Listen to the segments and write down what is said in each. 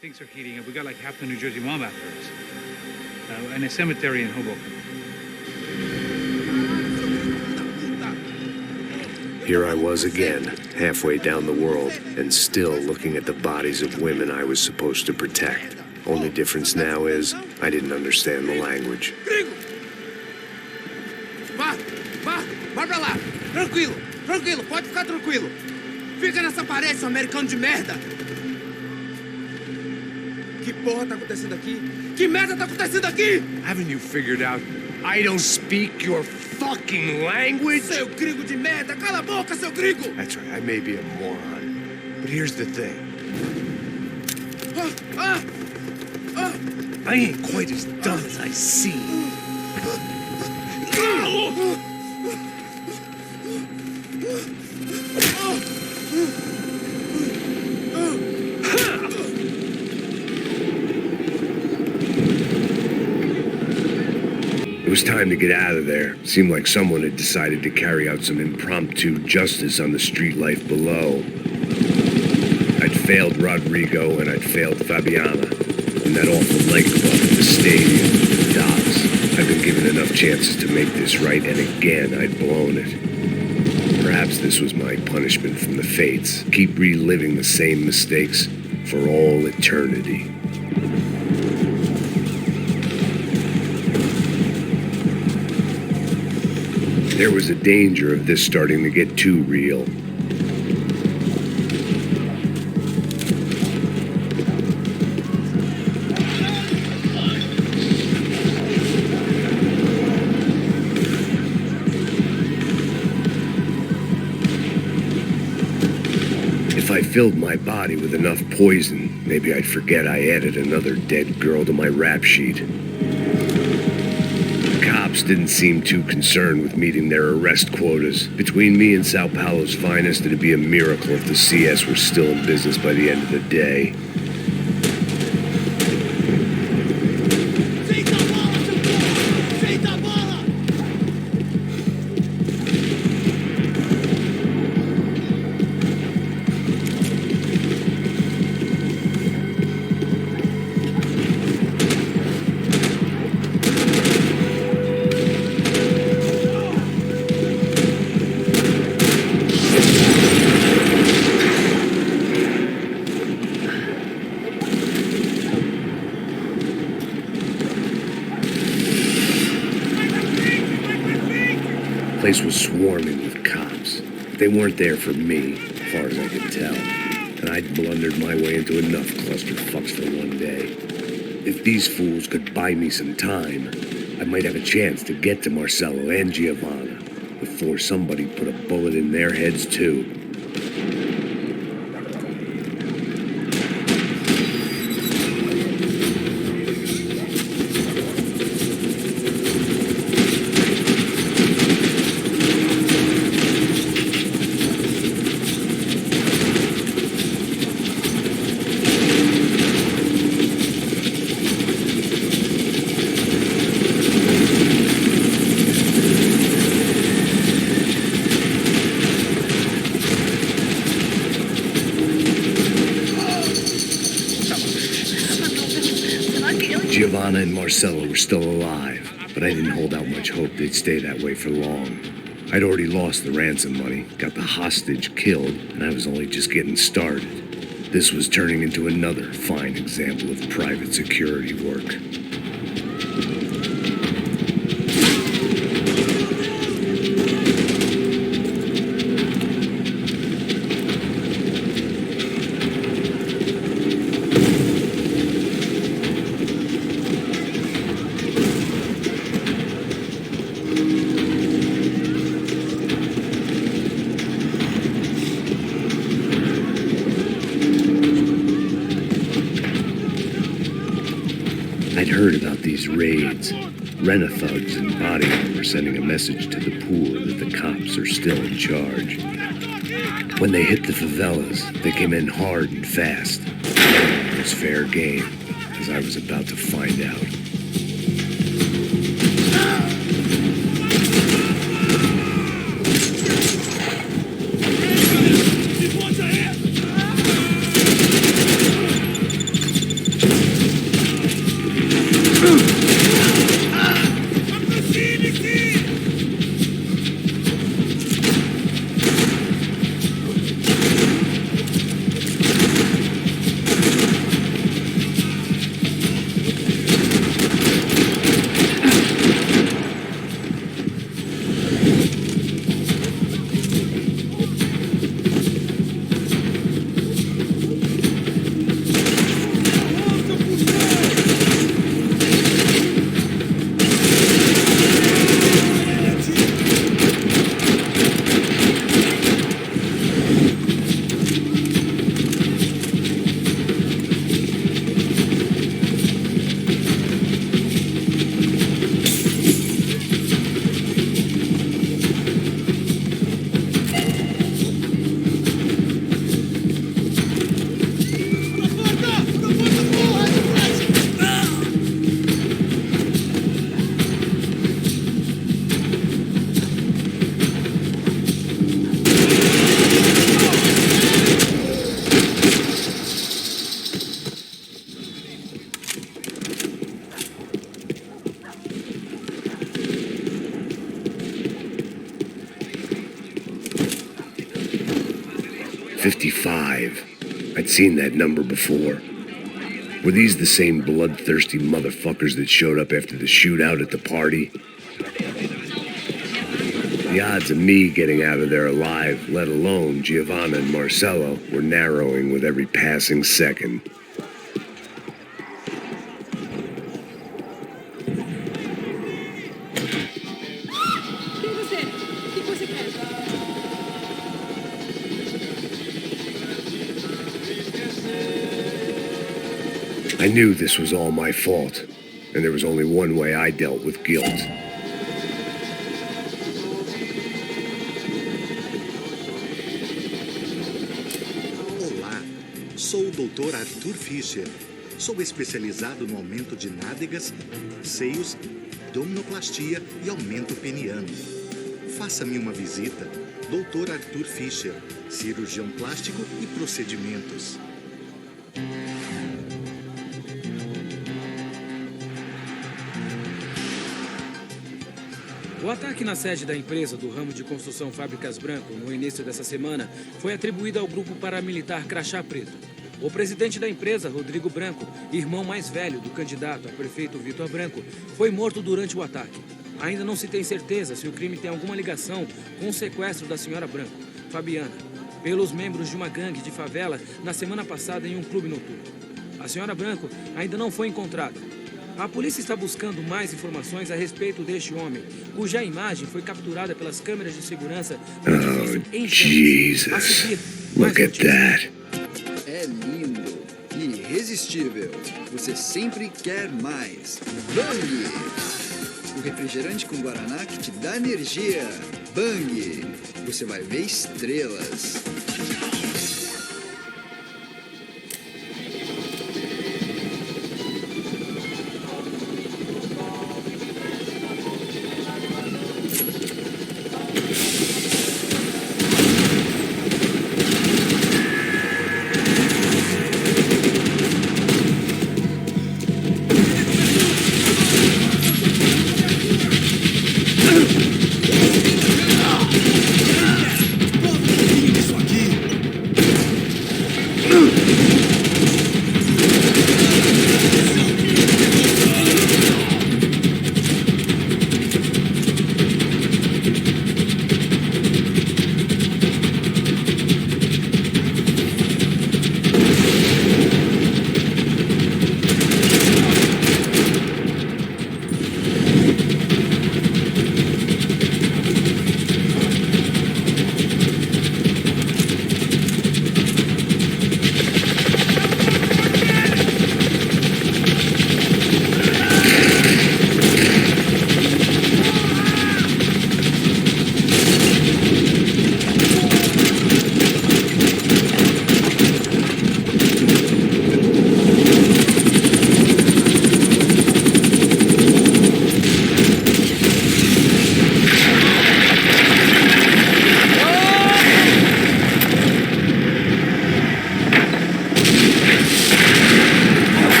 Things are heating up. We got like half the New Jersey mob after us. And a cemetery in Hoboken. Here I was again, halfway down the world, and still looking at the bodies of women I was supposed to protect. Only difference now is, I didn't understand the language. Vai pra lá! Tranquilo, pode ficar tranquilo. Fica nessa parede, seu americano de merda! Que porra tá acontecendo aqui? Que merda tá acontecendo aqui? Haven't you figured out I don't speak your fucking language? Seu gringo de merda! Cala a boca, seu gringo! That's right, I may be a moron. But here's the thing. I ain't quite as dumb as I seem. It was time to get out of there. Seemed like someone had decided to carry out some impromptu justice on the street life below. I'd failed Rodrigo and I'd failed Fabiana. In that awful nightclub, the stadium, the docks. I'd been given enough chances to make this right, and again I'd blown it. Perhaps this was my punishment from the fates. Keep reliving the same mistakes for all eternity. There was a danger of this starting to get too real. If I filled my body with enough poison, maybe I'd forget I added another dead girl to my rap sheet. Cops didn't seem too concerned with meeting their arrest quotas. Between me and Sao Paulo's finest, it'd be a miracle if the CS were still in business by the end of the day. The place was swarming with cops. They weren't there for me, as far as I could tell. And I'd blundered my way into enough clusterfucks for one day. If these fools could buy me some time, I might have a chance to get to Marcelo and Giovanna before somebody put a bullet in their heads too. Giovanna and Marcelo were still alive, but I didn't hold out much hope they'd stay that way for long. I'd already lost the ransom money, got the hostage killed, and I was only just getting started. This was turning into another fine example of private security work. I'd heard about these raids. Rent-a-thugs and body were sending a message to the poor that the cops are still in charge. When they hit the favelas, they came in hard and fast. It was fair game, as I was about to find out. 55. I'd seen that number before. Were these the same bloodthirsty motherfuckers that showed up after the shootout at the party? The odds of me getting out of there alive, let alone Giovanna and Marcelo, were narrowing with every passing second. I knew this was all my fault, and there was only one way I dealt with guilt. Olá, sou o Dr. Arthur Fischer. Sou especializado no aumento de nádegas, seios, abdominoplastia e aumento peniano. Faça-me uma visita. Dr. Arthur Fischer, cirurgião plástico e procedimentos. O ataque na sede da empresa do ramo de construção Fábricas Branco, no início dessa semana, foi atribuído ao grupo paramilitar Crachá Preto. O presidente da empresa, Rodrigo Branco, irmão mais velho do candidato a prefeito Vitor Branco, foi morto durante o ataque. Ainda não se tem certeza se o crime tem alguma ligação com o sequestro da senhora Branco, Fabiana, pelos membros de uma gangue de favela na semana passada em um clube noturno. A senhora Branco ainda não foi encontrada. A polícia está buscando mais informações a respeito deste homem, cuja imagem foi capturada pelas câmeras de segurança do edifício em Jesus. A seguir, Look mais at that. É lindo, irresistível. Você sempre quer mais. Bang! O refrigerante com guaraná que te dá energia. Bang! Você vai ver estrelas.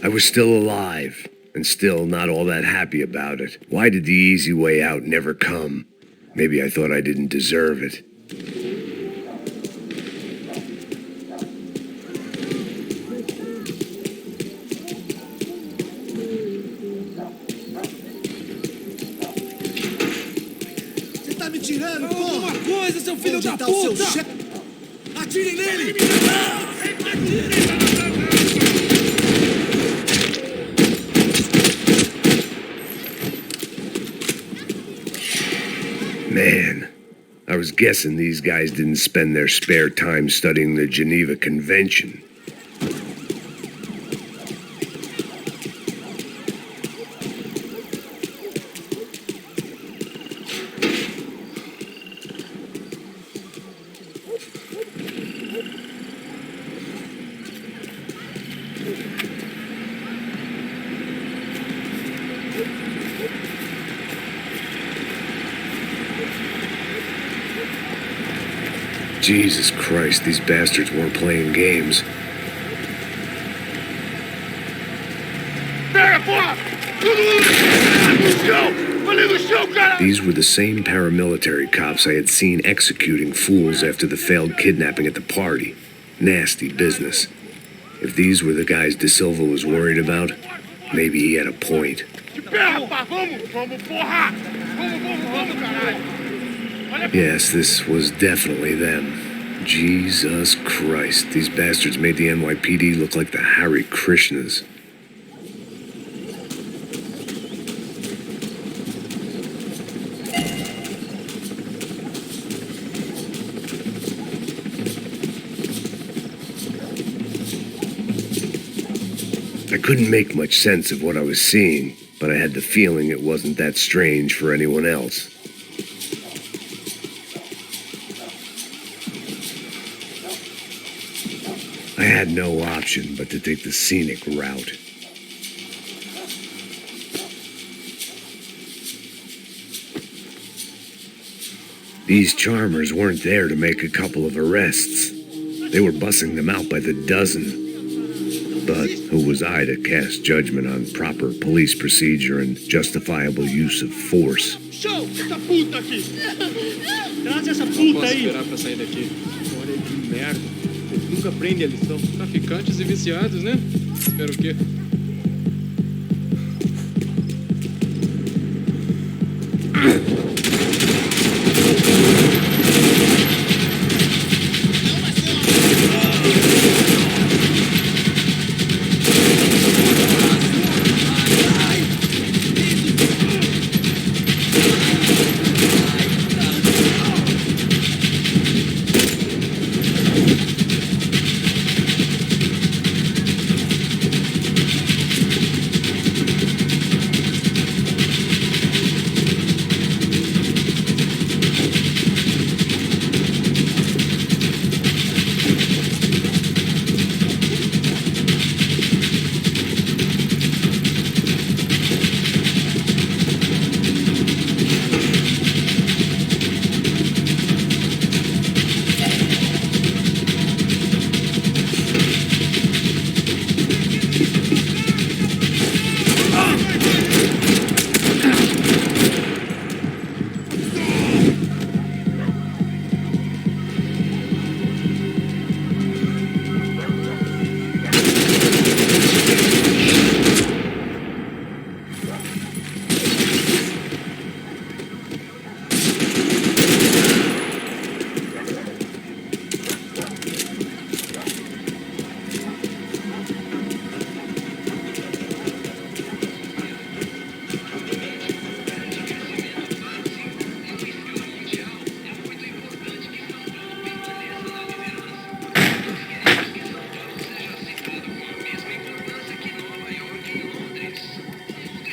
I was still alive, and still not all that happy about it. Why did the easy way out never come? Maybe I thought I didn't deserve it. Você tá me tirando, porra! Alguma coisa, seu filho Onde da tá o seu puta! chefe? Atirem nele! Man, I was guessing these guys didn't spend their spare time studying the Geneva Convention. Jesus Christ, these bastards weren't playing games. These were the same paramilitary cops I had seen executing fools after the failed kidnapping at the party. Nasty business. If these were the guys De Silva was worried about, maybe he had a point. Yes, this was definitely them. Jesus Christ, these bastards made the NYPD look like the Hare Krishnas. I couldn't make much sense of what I was seeing, but I had the feeling it wasn't that strange for anyone else. I had no option but to take the scenic route. These charmers weren't there to make a couple of arrests. They were bussing them out by the dozen. But who was I to cast judgment on proper police procedure and justifiable use of force? Show essa puta aqui! Traz essa Não puta posso aí! esperar pra sair daqui. Olha que merda! Eles nunca aprendem a lição. Traficantes e viciados, né? Espero o quê?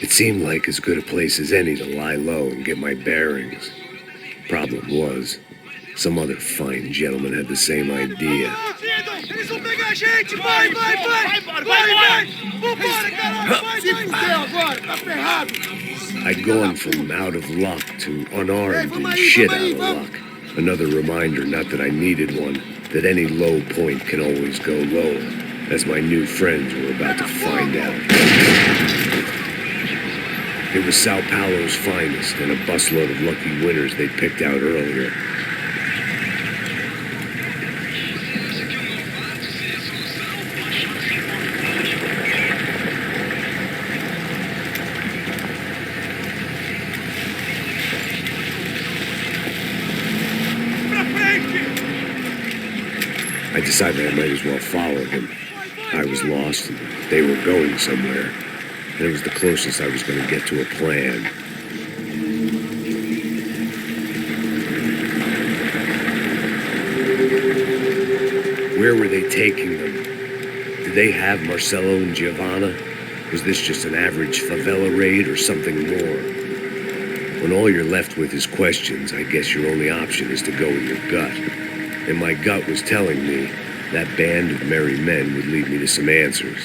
It seemed like as good a place as any to lie low and get my bearings. Problem was, some other fine gentleman had the same idea. Eles vão pegar a gente! Vai, vai, vai! Vai, vai! Vambora, caralho! Vai, se fudeu agora! Tá ferrado! I'd gone from out of luck to unarmed and shit out of luck. Another reminder, not that I needed one, that any low point can always go lower, as my new friends were about to find out. It was Sao Paulo's finest and a busload of lucky winners they'd picked out earlier. I decided I might as well follow him. I was lost and they were going somewhere. And it was the closest I was going to get to a plan. Where were they taking them? Did they have Marcelo and Giovanna? Was this just an average favela raid or something more? When all you're left with is questions, I guess your only option is to go with your gut. And my gut was telling me that band of merry men would lead me to some answers.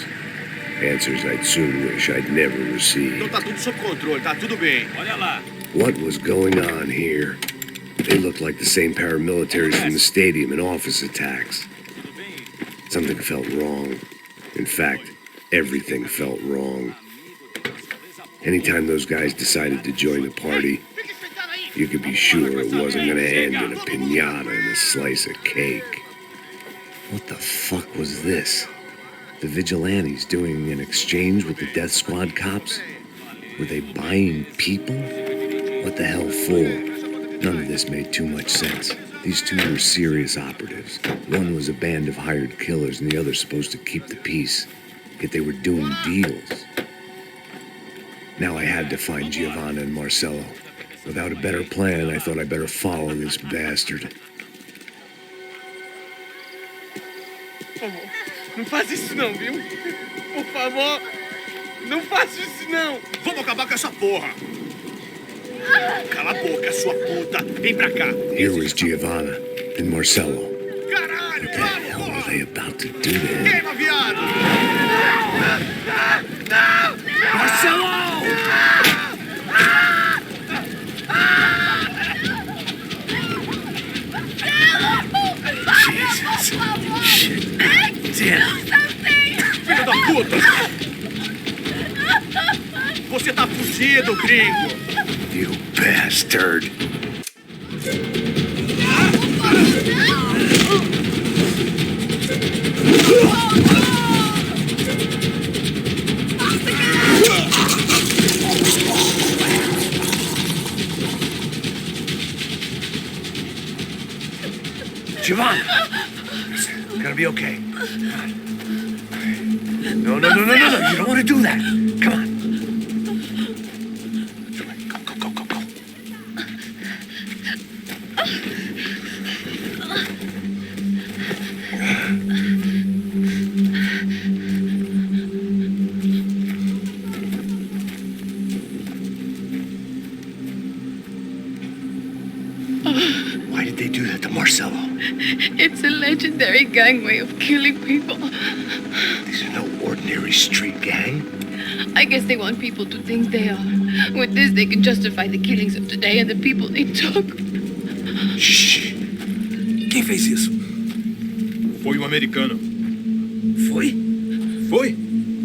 Answers I'd soon wish I'd never received. Então tá tudo sob controle, tá tudo bem. Olha lá. What was going on here? They looked like the same paramilitaries from the stadium in office attacks. Something felt wrong. In fact, everything felt wrong. Anytime those guys decided to join the party, You could be sure it wasn't gonna end in a piñata and a slice of cake. What the fuck was this? The vigilantes doing an exchange with the death squad cops? Were they buying people? What the hell for? None of this made too much sense. These two were serious operatives. One was a band of hired killers and the other supposed to keep the peace. Yet they were doing deals. Now I had to find Giovanna and Marcelo. Without a better plan, I thought I'd better follow this bastard. Por favor, não faz isso não, viu? Por favor, não faça isso não. Vamos acabar com essa porra! Cala a boca, sua puta! Vem pra cá! Here was Giovanna and Marcelo. Caralho! What the hell were they about to do to him? Queima, viado! Jesus. Shit. Damn. Filho da puta! Você tá fugido, gringo! You bastard. Giovanna! It's gonna be okay. Come on. No. You don't want to do that. Come on. Go. Why did they do that to Marcelo? It's a legendary gang way of killing people. These are no ordinary street gang. I guess they want people to think they are. With this, they can justify the killings of today and the people they took. Shh. Quem fez isso? Foi um americano. Foi?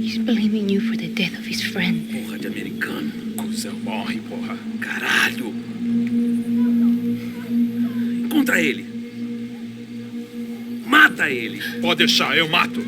He's blaming you for the death of his friend. Porra de americano. Cusão, morre, porra. Caralho. Encontra ele. Mata ele. Pode deixar, eu mato.